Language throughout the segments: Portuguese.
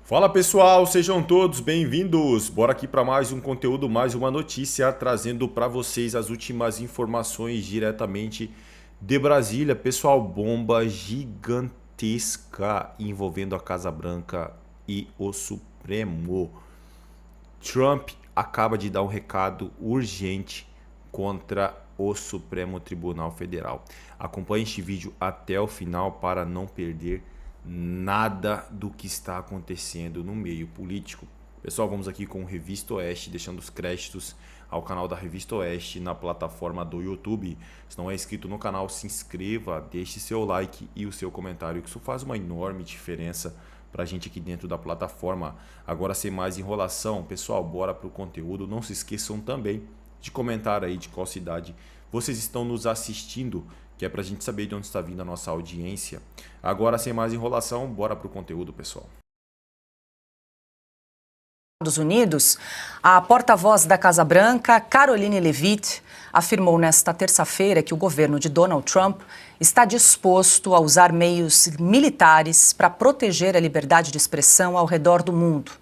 Fala pessoal, sejam todos bem-vindos. Bora aqui para mais um conteúdo, mais uma notícia, trazendo para vocês as últimas informações diretamente de Brasília. Pessoal, bomba gigantesca envolvendo a Casa Branca e o Supremo. Trump acaba de dar um recado urgente contra o Supremo Tribunal Federal. Acompanhe este vídeo até o final para não perder nada do que está acontecendo no meio político. Pessoal, vamos aqui com o Revista Oeste, deixando os créditos ao canal da Revista Oeste na plataforma do YouTube. Se não é inscrito no canal, se inscreva, deixe seu like e o seu comentário, que isso faz uma enorme diferença para a gente aqui dentro da plataforma. Agora, sem mais enrolação, pessoal, bora para o conteúdo. Não se esqueçam também de comentar aí de qual cidade vocês estão nos assistindo, que é para a gente saber de onde está vindo a nossa audiência. Agora, sem mais enrolação, bora para o conteúdo, pessoal. Estados Unidos, a porta-voz da Casa Branca, Karoline Leavitt, afirmou nesta terça-feira que o governo de Donald Trump está disposto a usar meios militares para proteger a liberdade de expressão ao redor do mundo.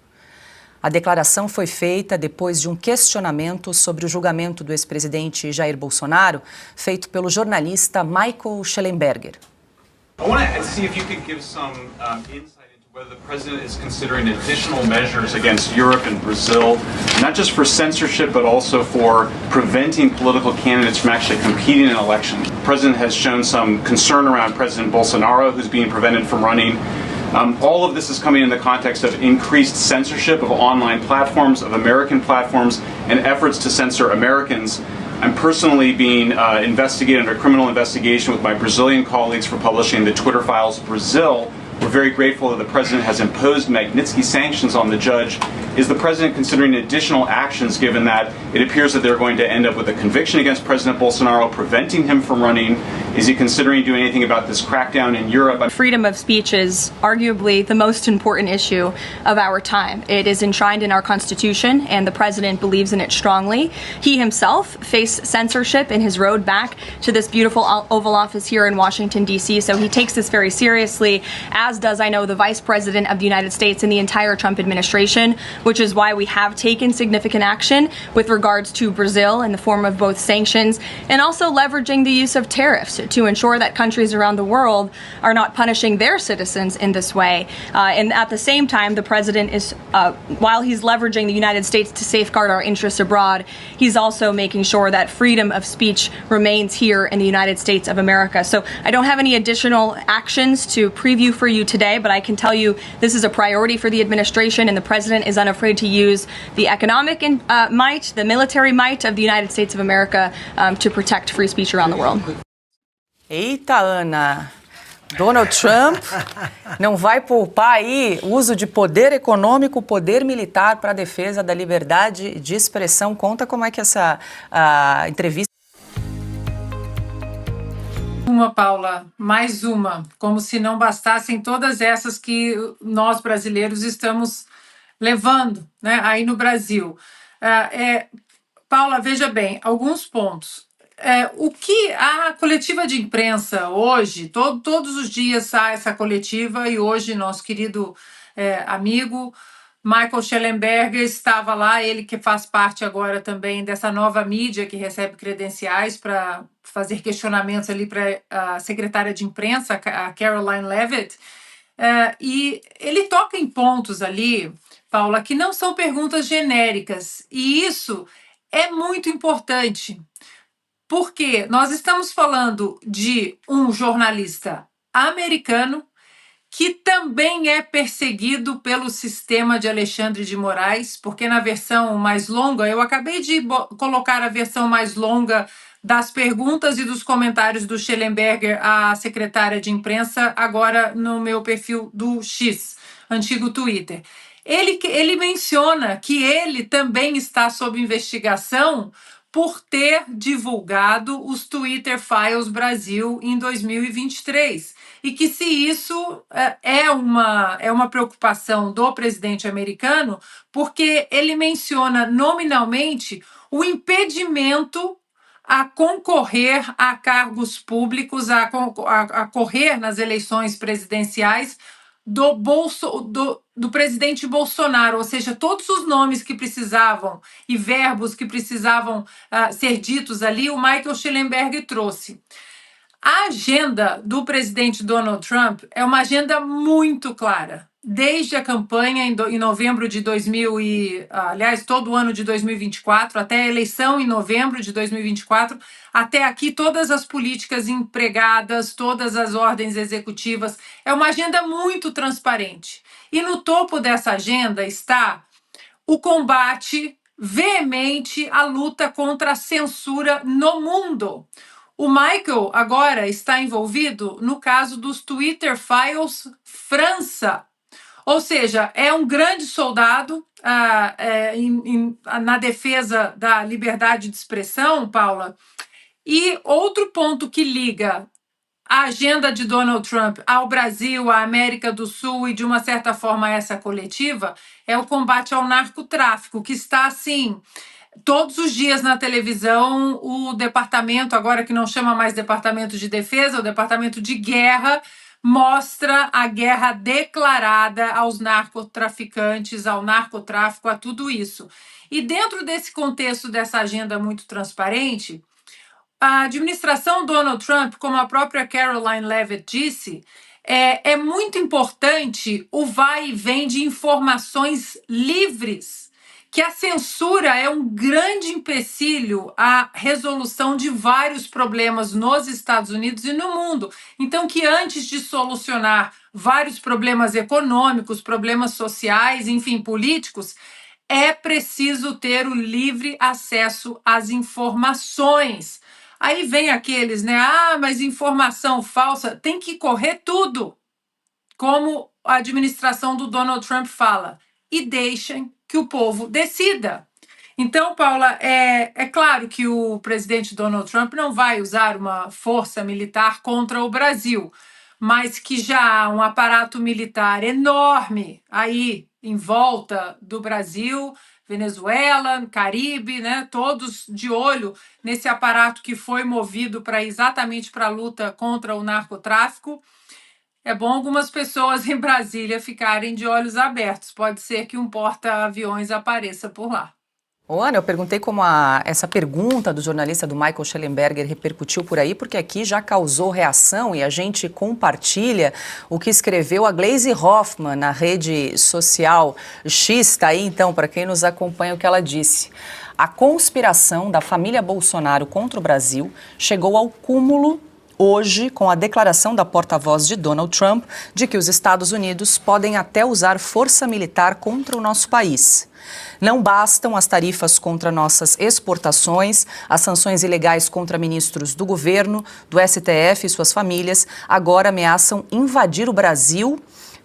A declaração foi feita depois de um questionamento sobre o julgamento do ex-presidente Jair Bolsonaro, feito pelo jornalista Michael Schellenberger. I want to see if you could give some insight into whether the president is considering additional measures against Europe and Brazil, not just for censorship, but also for preventing political candidates from actually competing in an election. The president has shown some concern around President Bolsonaro, who's being prevented from running. All of this is coming in the context of increased censorship of online platforms, of American platforms, and efforts to censor Americans. I'm personally being investigated under criminal investigation with my Brazilian colleagues for publishing the Twitter Files Brazil. We're very grateful that the president has imposed Magnitsky sanctions on the judge. Is the president considering additional actions, given that it appears that they're going to end up with a conviction against President Bolsonaro, preventing him from running? Is he considering doing anything about this crackdown in Europe? Freedom of speech is arguably the most important issue of our time. It is enshrined in our Constitution, and the president believes in it strongly. He himself faced censorship in his road back to this beautiful Oval Office here in Washington, D.C., so he takes this very seriously, as does, I know, the Vice President of the United States and the entire Trump administration, which is why we have taken significant action with regards to Brazil in the form of both sanctions and also leveraging the use of tariffs to ensure that countries around the world are not punishing their citizens in this way. And at the same time, the president is, while he's leveraging the United States to safeguard our interests abroad, he's also making sure that freedom of speech remains here in the United States of America. So I don't have any additional actions to preview for you today, but I can tell you this is a priority for the administration, and the president is unafraid to use the economic might, the military might of the United States of America to protect free speech around the world. Eita, Ana! Donald Trump não vai poupar aí o uso de poder econômico, poder militar para a defesa da liberdade de expressão. Conta como é que essa entrevista... Paula, mais uma, como se não bastassem todas essas que nós brasileiros estamos levando, né, aí no Brasil. Paula, veja bem, alguns pontos. O que a coletiva de imprensa hoje, todos os dias sai essa coletiva, e hoje nosso querido amigo Michael Schellenberger estava lá, ele que faz parte agora também dessa nova mídia que recebe credenciais para fazer questionamentos ali para a secretária de imprensa, a Caroline Leavitt, e ele toca em pontos ali, Paula, que não são perguntas genéricas, e isso é muito importante, porque nós estamos falando de um jornalista americano que também é perseguido pelo sistema de Alexandre de Moraes, porque na versão mais longa, eu acabei de colocar a versão mais longa das perguntas e dos comentários do Schellenberger à secretária de imprensa, agora no meu perfil do X, antigo Twitter. Ele menciona que ele também está sob investigação por ter divulgado os Twitter Files Brasil em 2023. E que se isso é uma preocupação do presidente americano, porque ele menciona nominalmente o impedimento a concorrer a cargos públicos, a correr nas eleições presidenciais do presidente Bolsonaro, ou seja, todos os nomes que precisavam e verbos que precisavam ser ditos ali, o Michael Schellenberg trouxe. A agenda do presidente Donald Trump é uma agenda muito clara. Desde a campanha em novembro de todo o ano de 2024, até a eleição em novembro de 2024, até aqui todas as políticas empregadas, todas as ordens executivas, é uma agenda muito transparente. E no topo dessa agenda está o combate veemente à luta contra a censura no mundo. O Michael agora está envolvido no caso dos Twitter Files França. Ou seja, é um grande soldado na defesa da liberdade de expressão, Paula. E outro ponto que liga a agenda de Donald Trump ao Brasil, à América do Sul e, de uma certa forma, a essa coletiva, é o combate ao narcotráfico, que está, assim, todos os dias na televisão. O departamento, agora que não chama mais Departamento de Defesa, o Departamento de Guerra, mostra a guerra declarada aos narcotraficantes, ao narcotráfico, a tudo isso. E dentro desse contexto, dessa agenda muito transparente, a administração Donald Trump, como a própria Caroline Leavitt disse, é muito importante o vai e vem de informações livres, que a censura é um grande empecilho à resolução de vários problemas nos Estados Unidos e no mundo. Então, que antes de solucionar vários problemas econômicos, problemas sociais, enfim, políticos, é preciso ter o livre acesso às informações. Aí vem aqueles, né? Mas informação falsa, tem que correr tudo, como a administração do Donald Trump fala, e deixem que o povo decida. Então, Paula, é claro que o presidente Donald Trump não vai usar uma força militar contra o Brasil, mas que já há um aparato militar enorme aí em volta do Brasil, Venezuela, Caribe, né, todos de olho nesse aparato que foi movido exatamente para a luta contra o narcotráfico. É bom algumas pessoas em Brasília ficarem de olhos abertos. Pode ser que um porta-aviões apareça por lá. Ana, eu perguntei como essa pergunta do jornalista do Michael Schellenberger repercutiu por aí, porque aqui já causou reação e a gente compartilha o que escreveu a Gleisi Hoffmann na rede social X. Está aí, então, para quem nos acompanha, o que ela disse. A conspiração da família Bolsonaro contra o Brasil chegou ao cúmulo hoje com a declaração da porta-voz de Donald Trump de que os Estados Unidos podem até usar força militar contra o nosso país. Não bastam as tarifas contra nossas exportações, as sanções ilegais contra ministros do governo, do STF e suas famílias, agora ameaçam invadir o Brasil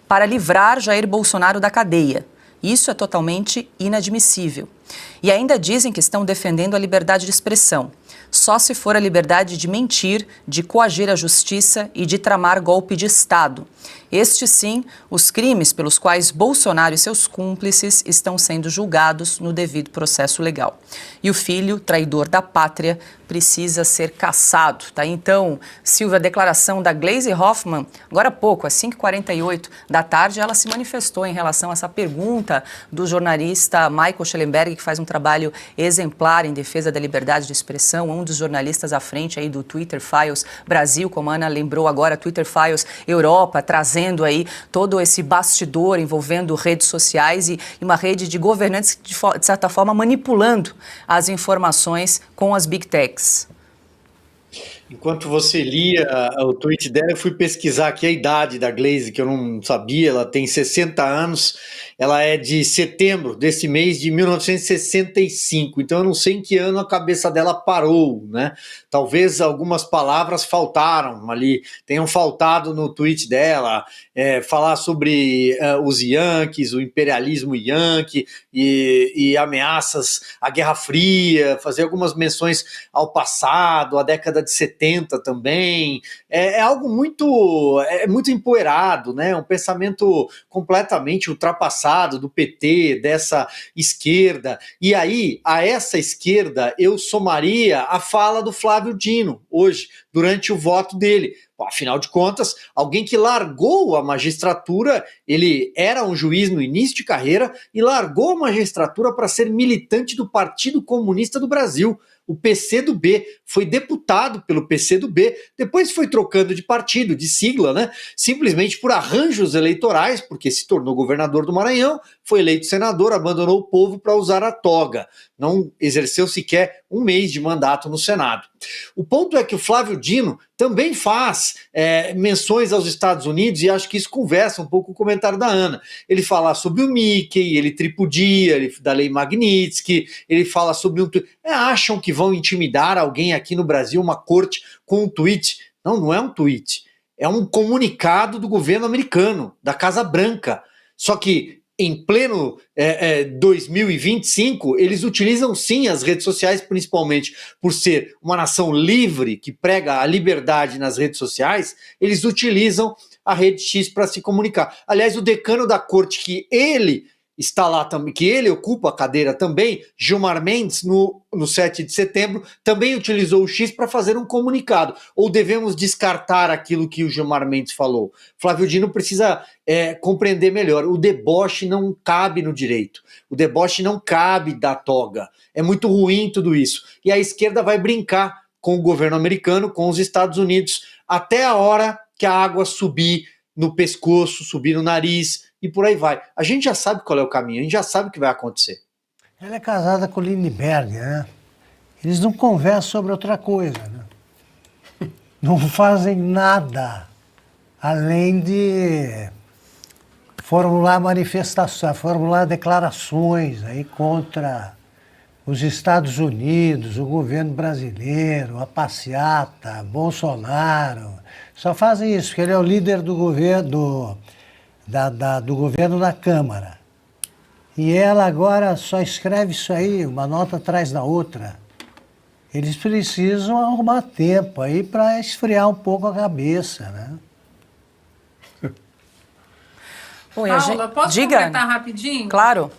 para livrar Jair Bolsonaro da cadeia. Isso é totalmente inadmissível. E ainda dizem que estão defendendo a liberdade de expressão. Só se for a liberdade de mentir, de coagir a justiça e de tramar golpe de Estado. Estes, sim, os crimes pelos quais Bolsonaro e seus cúmplices estão sendo julgados no devido processo legal. E o filho, traidor da pátria, precisa ser caçado. Tá? Então, Silvia, a declaração da Gleisi Hoffmann, agora há pouco, às 5h48 da tarde, ela se manifestou em relação a essa pergunta do jornalista Michael Schellenberg, que faz um trabalho exemplar em defesa da liberdade de expressão, um dos jornalistas à frente aí do Twitter Files Brasil, como a Ana lembrou agora, Twitter Files Europa, trazendo aí todo esse bastidor envolvendo redes sociais e uma rede de governantes, de certa forma, manipulando as informações com as Big Techs. Enquanto você lia o tweet dela, eu fui pesquisar aqui a idade da Gleisi, que eu não sabia. Ela tem 60 anos, ela é de setembro desse mês de 1965, então eu não sei em que ano a cabeça dela parou, né? Talvez algumas palavras faltaram ali, tenham faltado no tweet dela, falar sobre os Yankees, o imperialismo Yankee e ameaças à Guerra Fria, fazer algumas menções ao passado, à década de 70, 70 também. É algo muito empoeirado, né? Um pensamento completamente ultrapassado do PT, dessa esquerda. E aí, a essa esquerda, eu somaria a fala do Flávio Dino, hoje, durante o voto dele. Afinal de contas, alguém que largou a magistratura, ele era um juiz no início de carreira e largou a magistratura para ser militante do Partido Comunista do Brasil, o PCdoB, foi deputado pelo PCdoB, depois foi trocando de partido, de sigla, né? Simplesmente por arranjos eleitorais, porque se tornou governador do Maranhão, foi eleito senador, abandonou o povo para usar a toga. Não exerceu sequer um mês de mandato no Senado. O ponto é que o Flávio Dino também faz menções aos Estados Unidos, e acho que isso conversa um pouco com o comentário da Ana. Ele fala sobre o Mickey, ele tripudia, da lei Magnitsky, ele fala sobre acham que vão intimidar alguém aqui no Brasil, uma corte, com um tweet. Não, não é um tweet. É um comunicado do governo americano, da Casa Branca. Só que em pleno 2025, eles utilizam sim as redes sociais, principalmente por ser uma nação livre, que prega a liberdade nas redes sociais, eles utilizam a rede X para se comunicar. Aliás, o decano da corte, que ele está lá também, que ele ocupa a cadeira também, Gilmar Mendes, no 7 de setembro, também utilizou o X para fazer um comunicado. Ou devemos descartar aquilo que o Gilmar Mendes falou? Flávio Dino precisa compreender melhor. O deboche não cabe no direito. O deboche não cabe da toga. É muito ruim tudo isso. E a esquerda vai brincar com o governo americano, com os Estados Unidos, até a hora que a água subir no pescoço, subir no nariz, e por aí vai. A gente já sabe qual é o caminho, a gente já sabe o que vai acontecer. Ela é casada com o Lindbergh, né? Eles não conversam sobre outra coisa, né? Não fazem nada além de formular manifestações, formular declarações aí contra os Estados Unidos, o governo brasileiro, a passeata, Bolsonaro. Só fazem isso, porque ele é o líder do governo, do governo na Câmara. E ela agora só escreve isso aí, uma nota atrás da outra. Eles precisam arrumar tempo aí para esfriar um pouco a cabeça, né? Paula, posso completar rapidinho? Claro.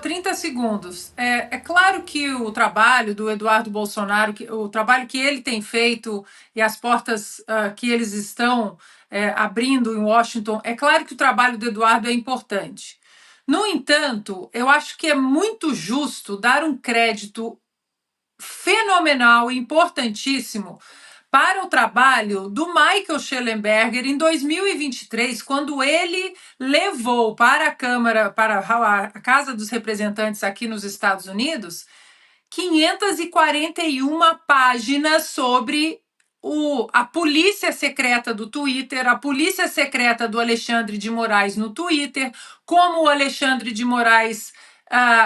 30 segundos. É claro que o trabalho do Eduardo Bolsonaro, o trabalho que ele tem feito e as portas que eles estão abrindo em Washington, é claro que o trabalho do Eduardo é importante. No entanto, eu acho que é muito justo dar um crédito fenomenal e importantíssimo para o trabalho do Michael Shellenberger em 2023, quando ele levou para a Câmara, para a Casa dos Representantes aqui nos Estados Unidos, 541 páginas sobre a polícia secreta do Twitter, a polícia secreta do Alexandre de Moraes no Twitter, como o Alexandre de Moraes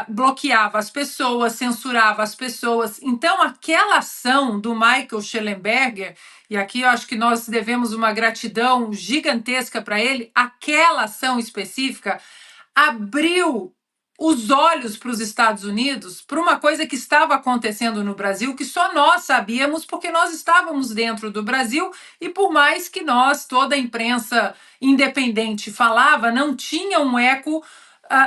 bloqueava as pessoas, censurava as pessoas. Então, aquela ação do Michael Shellenberger, e aqui eu acho que nós devemos uma gratidão gigantesca para ele, aquela ação específica abriu os olhos para os Estados Unidos para uma coisa que estava acontecendo no Brasil, que só nós sabíamos, porque nós estávamos dentro do Brasil, e por mais que nós, toda a imprensa independente falava, não tinha um eco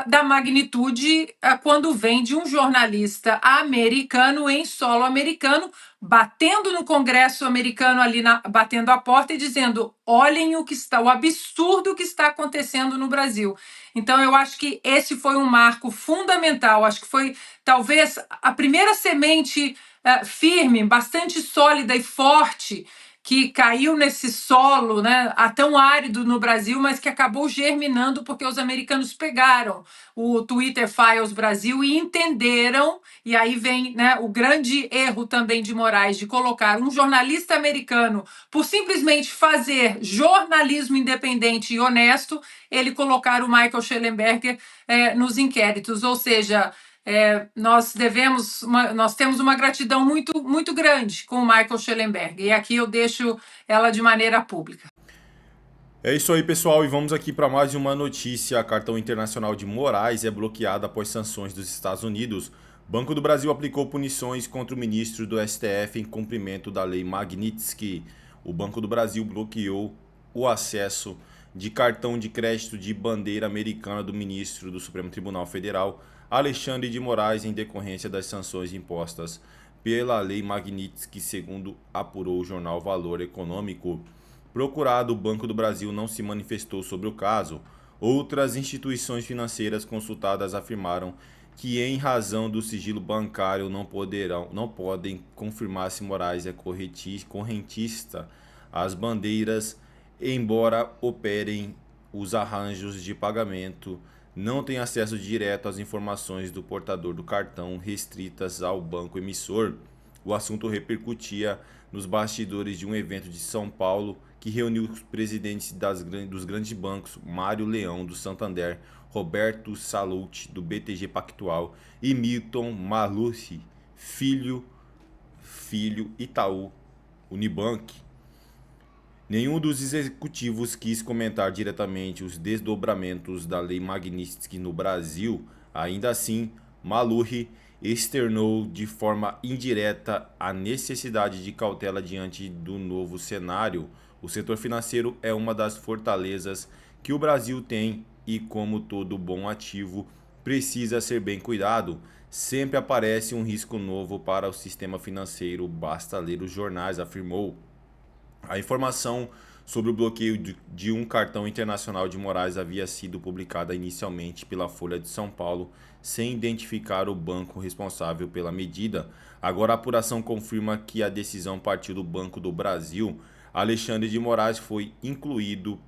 da magnitude quando vem de um jornalista americano em solo americano, batendo no Congresso americano ali, batendo a porta e dizendo: olhem o absurdo que está acontecendo no Brasil. Então, eu acho que esse foi um marco fundamental. Acho que foi talvez a primeira semente firme, bastante sólida e forte que caiu nesse solo, né, tão árido no Brasil, mas que acabou germinando porque os americanos pegaram o Twitter Files Brasil e entenderam, e aí vem, né, o grande erro também de Moraes de colocar um jornalista americano por simplesmente fazer jornalismo independente e honesto, ele colocar o Michael Shellenberger nos inquéritos, ou seja, nós temos uma gratidão muito, muito grande com o Michael Shellenberger, e aqui eu deixo ela de maneira pública. É isso aí, pessoal, e vamos aqui para mais uma notícia. A Cartão Internacional de Moraes é bloqueada após sanções dos Estados Unidos. Banco do Brasil aplicou punições contra o ministro do STF em cumprimento da Lei Magnitsky. O Banco do Brasil bloqueou o acesso de cartão de crédito de bandeira americana do ministro do Supremo Tribunal Federal, Alexandre de Moraes, em decorrência das sanções impostas pela Lei Magnitsky, segundo apurou o jornal Valor Econômico. Procurado, o Banco do Brasil não se manifestou sobre o caso. Outras instituições financeiras consultadas afirmaram que, em razão do sigilo bancário, não podem confirmar se Moraes é correntista às bandeiras, embora operem os arranjos de pagamento, não têm acesso direto às informações do portador do cartão restritas ao banco emissor. O assunto repercutia nos bastidores de um evento de São Paulo que reuniu os presidentes dos grandes bancos, Mário Leão, do Santander, Roberto Sallouti, do BTG Pactual, e Milton Maluhy, filho Itaú Unibanco. Nenhum dos executivos quis comentar diretamente os desdobramentos da Lei Magnitsky no Brasil. Ainda assim, Maluhy externou de forma indireta a necessidade de cautela diante do novo cenário. O setor financeiro é uma das fortalezas que o Brasil tem e, como todo bom ativo, precisa ser bem cuidado. Sempre aparece um risco novo para o sistema financeiro, basta ler os jornais, afirmou. A informação sobre o bloqueio de um cartão internacional de Moraes havia sido publicada inicialmente pela Folha de São Paulo, sem identificar o banco responsável pela medida. Agora a apuração confirma que a decisão partiu do Banco do Brasil. Alexandre de Moraes foi incluído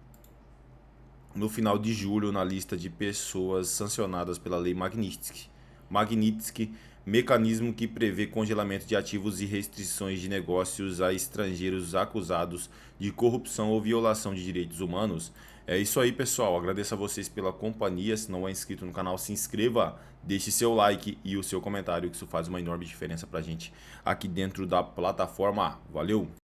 no final de julho na lista de pessoas sancionadas pela Lei Magnitsky, mecanismo que prevê congelamento de ativos e restrições de negócios a estrangeiros acusados de corrupção ou violação de direitos humanos. É isso aí, pessoal. Agradeço a vocês pela companhia. Se não é inscrito no canal, se inscreva, deixe seu like e o seu comentário, que isso faz uma enorme diferença pra gente aqui dentro da plataforma. Valeu!